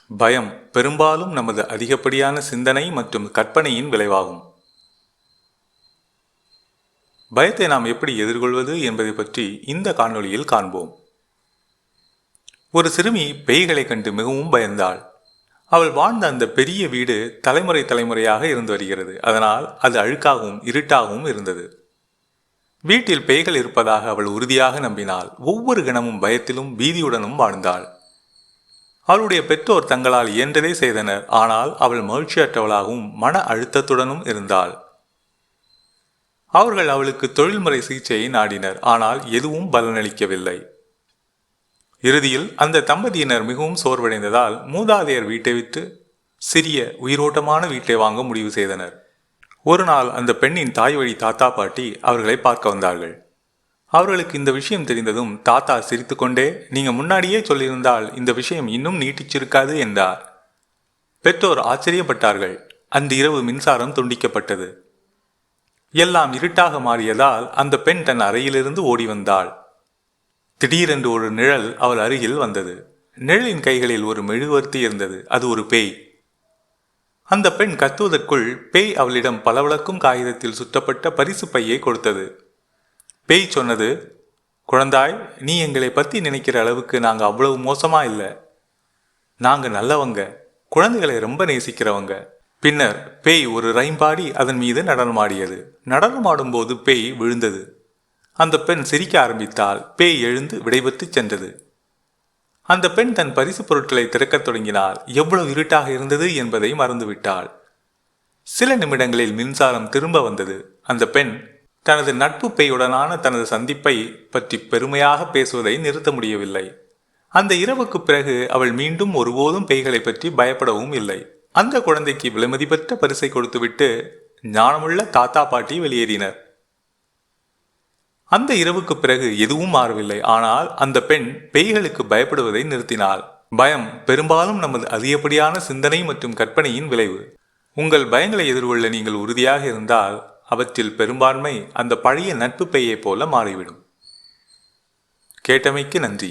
பயம் பெரும்பாலும் நமது அதிகப்படியான சிந்தனை மற்றும் கற்பனையின் விளைவாகும். பயத்தை நாம் எப்படி எதிர்கொள்வது என்பதை பற்றி இந்த காணொளியில் காண்போம். ஒரு சிறுமி பேய்களை கண்டு மிகவும் பயந்தாள். அவள் வாழ்ந்த அந்த பெரிய வீடு தலைமுறையாக இருந்து வருகிறது. அதனால் அது அழுக்காகவும் இருட்டாகவும் இருந்தது. வீட்டில் பேய்கள் இருப்பதாக அவள் உறுதியாக நம்பினாள். ஒவ்வொரு கணமும் பயத்திலும் பீதியுடனும் வாழ்ந்தாள். அவளுடைய பெற்றோர் தங்களால் இயன்றதை செய்தனர். ஆனால் அவள் மகிழ்ச்சியற்றவளாகவும் மன அழுத்தத்துடனும் இருந்தாள். அவர்கள் அவளுக்கு தொழில்முறை சிகிச்சையை நாடினர். ஆனால் எதுவும் பலனளிக்கவில்லை. இறுதியில் அந்த தம்பதியினர் மிகவும் சோர்வடைந்ததால் மூதாதையர் வீட்டை விட்டு சிறிய உயிரோட்டமான வீட்டை வாங்க முடிவு செய்தனர். ஒரு நாள் அந்த பெண்ணின் தாய் வழி தாத்தா பாட்டி அவர்களை பார்க்க வந்தார்கள். அவர்களுக்கு இந்த விஷயம் தெரிந்ததும் தாத்தா சிரித்துக்கொண்டே, நீங்க முன்னாடியே சொல்லியிருந்தால் இந்த விஷயம் இன்னும் நீட்டிச்சிருக்காது என்றார். பெற்றோர் ஆச்சரியப்பட்டார்கள். அந்த இரவு மின்சாரம் துண்டிக்கப்பட்டது. எல்லாம் இருட்டாக மாறியதால் அந்த பெண் தன் அறையிலிருந்து ஓடி வந்தாள். திடீரென்று ஒரு நிழல் அவள் அருகில் வந்தது. நிழலின் கைகளில் ஒரு மெழுகுவர்த்தி இருந்தது. அது ஒரு பேய். அந்த பெண் கத்துவதற்குள் பேய் அவளிடம் பளபளக்கும் காகிதத்தில் சுற்றப்பட்ட பரிசு பையை கொடுத்தது. பேய் சொன்னது, குழந்தாய், நீ எங்களை பற்றி நினைக்கிற அளவுக்கு நாங்கள் அவ்வளவு மோசமா இல்லை. நாங்கள் நல்லவங்க, குழந்தைகளை ரொம்ப நேசிக்கிறவங்க. பின்னர் பேய் ஒரு ரைம் பாடி அதன் மீது நடனமாடியது. நடனமாடும்போது பேய் விழுந்தது. அந்த பெண் சிரிக்க ஆரம்பித்தால் பேய் எழுந்து விடைபெற்று சென்றது. அந்த பெண் தன் பரிசு பொருட்களை திறக்கத் தொடங்கினாள். எவ்வளவு இருட்டாக இருந்தது என்பதை மறந்துவிட்டாள். சில நிமிடங்களில் மின்சாரம் திரும்ப வந்தது. அந்த பெண் தனது நட்பு பேயுடனான தனது சந்திப்பை பற்றி பெருமையாக பேசுவதை நிறுத்த முடியவில்லை. அந்த இரவுக்கு பிறகு அவள் மீண்டும் ஒருபோதும் பேய்களை பற்றி பயப்படவும் இல்லை. அந்த குழந்தைக்கு விலைமதிப்பற்ற பரிசை கொடுத்துவிட்டு ஞானமுள்ள தாத்தா பாட்டி வெளியேறினர். அந்த இரவுக்கு பிறகு எதுவும் மாறவில்லை. ஆனால் அந்த பெண் பேய்களுக்கு பயப்படுவதை நிறுத்தினாள். பயம் பெரும்பாலும் நமது அதிகப்படியான சிந்தனை மற்றும் கற்பனையின் விளைவு. உங்கள் பயங்களை எதிர்கொள்ள நீங்கள் உறுதியாக இருந்தால் அவற்றில் பெரும்பான்மை அந்த பழைய நட்பு பேயை போல மாறிவிடும். கேட்டமைக்கு நன்றி.